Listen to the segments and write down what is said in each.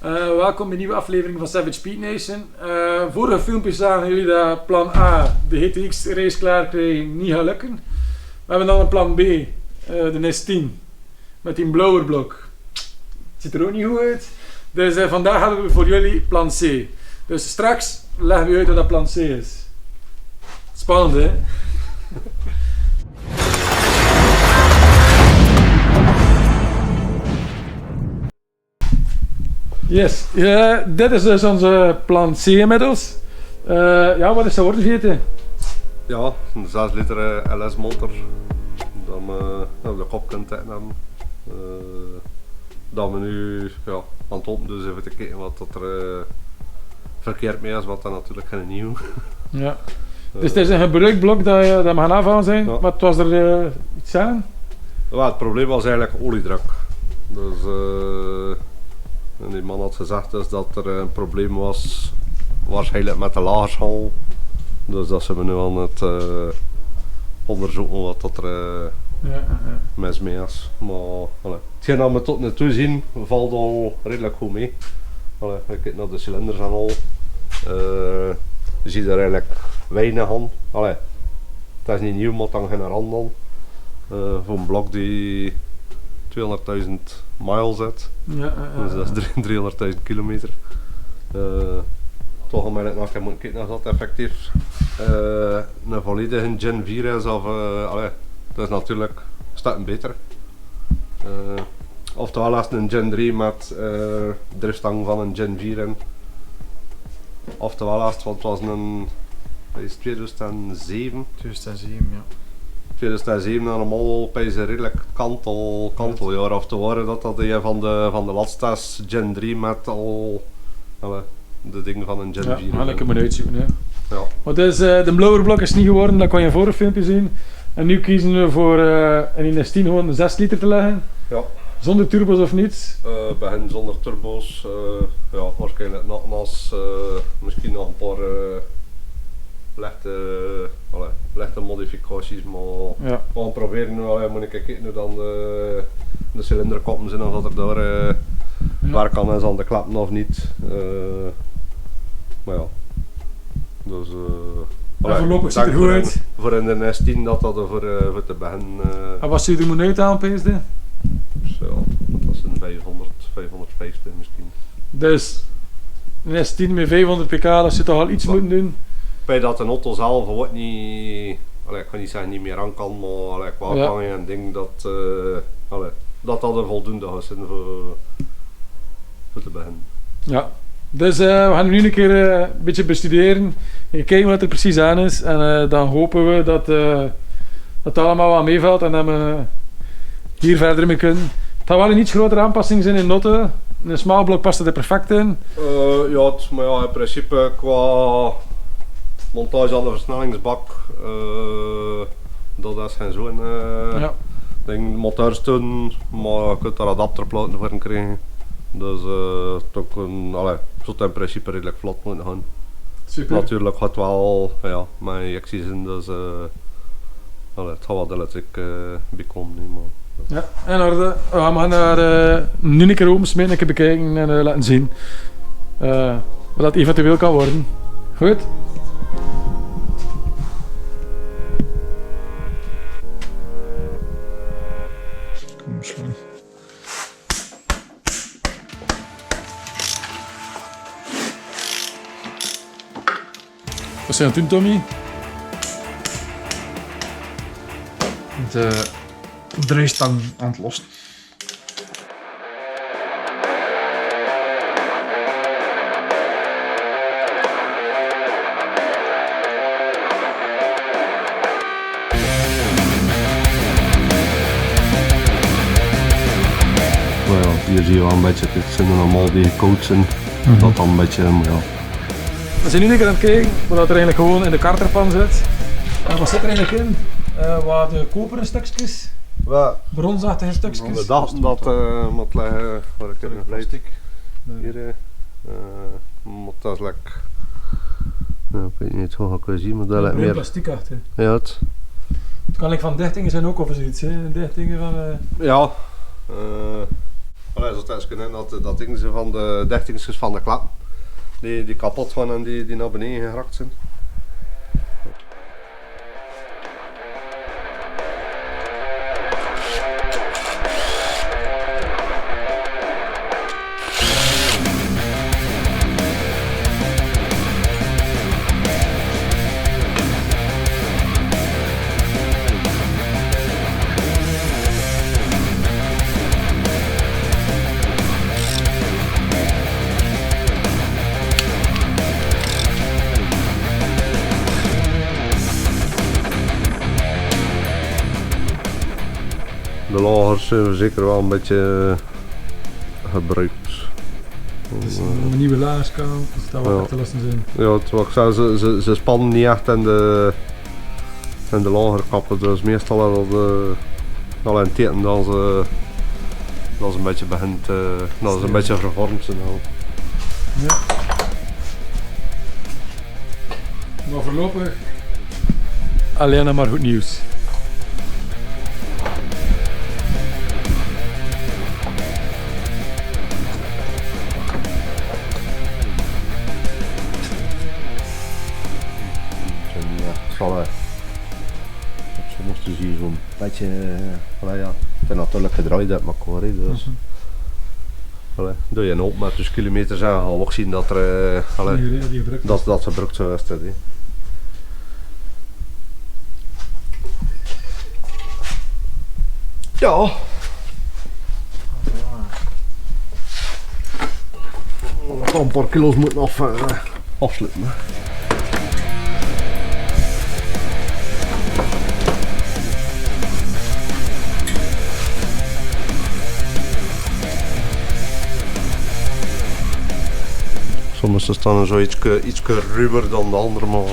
Welkom bij een nieuwe aflevering van Savage Speed Nation. Vorige filmpjes zagen jullie dat plan A, de GTX race klaar krijgen, niet gaat lukken. We hebben dan een plan B, de NES 10, met die blower blok. Het ziet er ook niet goed uit. Dus vandaag hebben we voor jullie plan C. Dus straks leggen we uit wat dat plan C is. Spannend, hè? Yes, dit is dus onze plan C inmiddels. Ja, wat is dat worden, VT? Ja, een 6 liter LS motor. Dat we op de kop kunnen hebben. Dat we nu aan het openen, dus even te kijken wat dat er verkeerd mee is, wat dat natuurlijk geen nieuw. Ja. Dus het is een gebruikt blok dat we gaan afhalen zijn, ja. Wat was er iets aan? Ja, het probleem was eigenlijk oliedruk. Dus die man had gezegd dus dat er een probleem was, waarschijnlijk met de lagerschool. Dus dat zijn we nu aan het onderzoeken wat dat er mis mee is. Maar hetgeen dat we tot nu toe zien valt al redelijk goed mee. Ik kijk naar de cilinders en al. Je ziet er eigenlijk weinig aan. Het is niet nieuw, maar dan geen rand aan. Voor een blok die 200.000 miles zit. Dus dat is 300.000 kilometer. Toch om eigenlijk nog moeten kijken of dat effectief een volledige Gen 4 is of dat is natuurlijk een stuk beter. Oftewel is het een Gen 3 met driftstang van een Gen 4 in. Oftewel is het, want het was een 2007. 2007, ja. 2007 normaal bij een redelijk kanteljaar af te worden dat een van de laatste is Gen 3 met al de dingen van een Gen 4. Ja, ik hem uitzoeken. Hè. Ja. Maar dus, de blower blok is niet geworden, dat kon je voor een filmpje zien. En nu kiezen we voor in NES 10 gewoon 6 liter te leggen. Ja. Zonder turbo's of niets? Begin zonder turbo's, waarschijnlijk nogmaals, misschien nog een paar lichte modificaties, maar we gaan proberen nu, moet ik kijken hoe dan de cilinderkoppen zijn, of dat er daar werk aan is aan de klappen of niet. Maar ja, dus voorlopig ziet er goed uit. Voor in de NES 10 dat er voor te beginnen. En wat zie je er moet uit aan, PSD? Zo, dat is een 550 misschien. Dus NES 10 met 500 pk, dat zit toch al iets moeten doen? Bij dat een auto zelf wordt niet, ik kan niet zeggen niet meer aan kan, maar qua gang en ding dat dat er voldoende is voor te beginnen. Ja, dus we gaan nu een keer een beetje bestuderen en kijken wat er precies aan is en dan hopen we dat het allemaal wat meevalt en dat we hier verder mee kunnen. Het gaat wel een iets grotere aanpassing zijn in Notte. Een smal blok past er perfect in. Maar ja, in principe qua montage aan de versnellingsbak, dat is geen zo'n ding. Motorsteun, maar je kunt daar adapterplaten voor krijgen. Dus het zou in principe redelijk vlot moeten gaan. Super. Natuurlijk gaat het wel met injecties in, dus het gaat wat elektriek bijkomen. Ja, in orde. We gaan daar nu een keer opensmeten, een keer bekijken en laten zien wat dat eventueel kan worden. Goed? Kom slaan. Wat zijn we toen, Tommy? De draaistang aan het lossen. Hier zie je wel een beetje, dit zijn normaal die coachen, dat dan een beetje, We zijn nu een keer aan het kijken wat er eigenlijk gewoon in de karterpan zit. Wat zit er eigenlijk in? Wat de koperen stukjes, bronsachtige stukjes. We dachten dat moet leggen voor een plastic. Hier, maar dat is lekker. Ik weet niet hoe ik het zien, maar dat lijkt meer plastic achter. Ja, het kan van dichtingen zijn ook of zoiets, hè? Dichtingen van. Ja. Allee, zo tijdens kunnen dat ding ze van de dichtingsjes van de klap. Die kapot gaan en die naar beneden geraakt zijn. De lagers zijn zeker wel een beetje gebruikt. Dus een nieuwe lagerskant, dus dat wat echt te lasten zijn. Ja, terwijl ik zei, ze spannen niet echt in de lagerkappen, dus meestal al in het teken dat ze een beetje begint, dat ze een beetje vervormd zijn. Ja. Maar voorlopig alleen maar goed nieuws. Zo moesten ze hier zo'n beetje, ja, het is natuurlijk gedraaid uit elkaar, dus doe je een op met dus kilometers en ga je ook zien dat er dat gebruikt zou zijn. Ja. Nog een paar kilo's moeten afsluiten. Sommige staan zo iets ruwer dan de andere, maar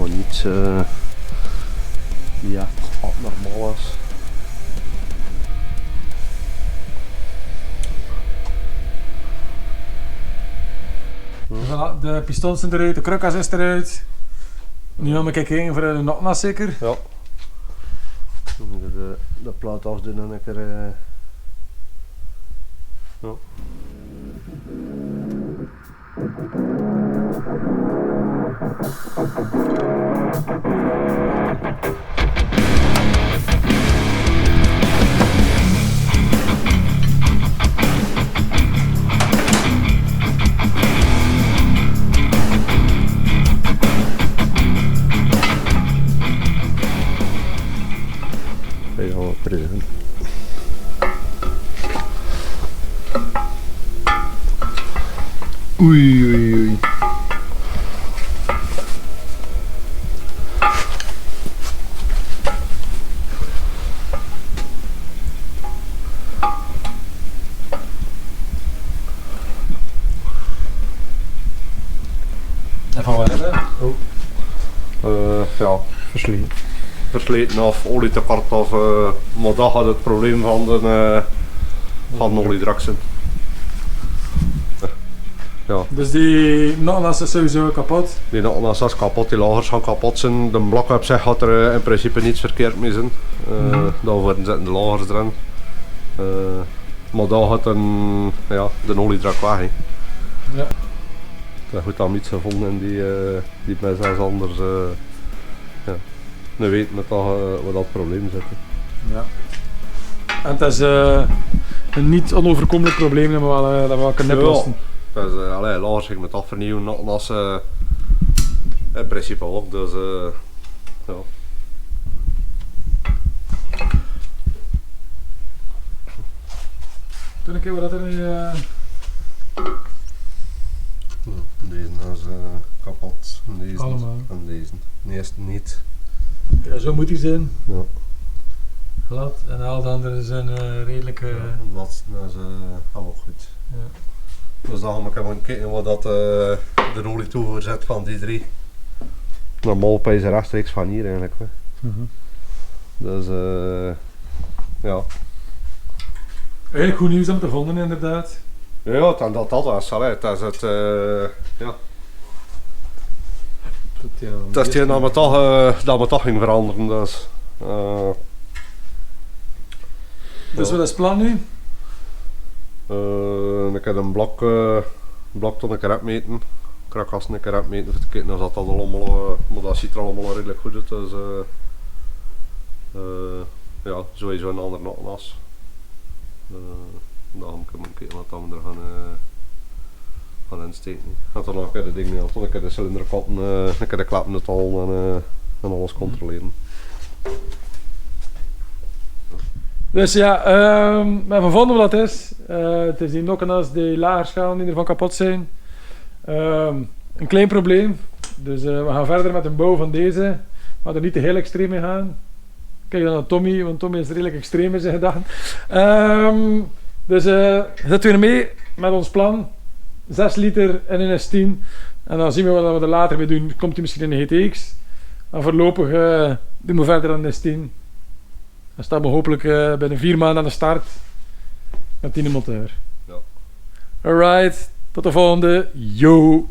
niet ja, abnormaal is. Voilà, de pistons zijn eruit, de krukkas is eruit. Nu gaan we kijken voor de notnas zeker. Ja. Dan moet je de plaat afdoen en een keer. Ja. Oei, oei, oei. En van waar is dat? Ja, versleten. Versleten of olietekort of maar dat gaat het probleem van de oliedrak zijn. Ja. Dus die notnas is sowieso kapot. Die notnas is kapot, die lagers gaan kapot zijn. De blok op zich gaat er in principe niets verkeerd mee zijn. Daar zitten de lagers erin. Maar daar gaat de oliedrak weg. He. Ja. Dat is goed aan iets gevonden en die bij zelfs anders nu weet met wat dat probleem zit. Ja. En het is een niet onoverkomelijk probleem dat we wel kunnen oplossen. Dus lagers ik met afvernieuwen, notnas in principe ook, dus ja. Toen een keer wat er Deze is kapot, en deze allemaal. en deze. De eerste niet. Ja, zo moet hij zijn. Ja. Glad en al de anderen zijn redelijk. Dat is allemaal goed. Ja. Dus dan gaan we even kijken wat dat, de olie toevoer zet van die drie. Normaal bij ze rechtstreeks van hier eigenlijk. Dus ja. Eigenlijk goed nieuws om te vonden inderdaad. Ja, dat was. Het is het, ja. Het is het dat we toch ging veranderen. Dus, Dus wat is het plan nu? Ik heb een blok tot een keer meten. Krakkassen een keer meten om te kijken of dat allemaal, maar dat ziet er allemaal redelijk goed uit. Dus ja, sowieso een ander notnas. Dan kan ik kijken wat we er gaan insteken. Ik ga dan nog een keer de dingen, een keer de cilinderkappen, een keer de klappen het al en alles controleren. Dus ja, we hebben gevonden wat het is. Het is die nokkenas, die lagerschalen die ervan kapot zijn. Een klein probleem. Dus we gaan verder met de bouw van deze. We gaan er niet te heel extreem mee gaan. Kijk dan naar Tommy, want Tommy is redelijk extreem in zijn gedachten. Dus zet weer mee met ons plan. 6 liter in een S10. En dan zien we wat we er later mee doen. Komt hij misschien in de GTX. En voorlopig doen we verder aan de S10. Dan staan we hopelijk binnen 4 maanden aan de start. Met 10 motor. Ja. Alright, tot de volgende. Yo!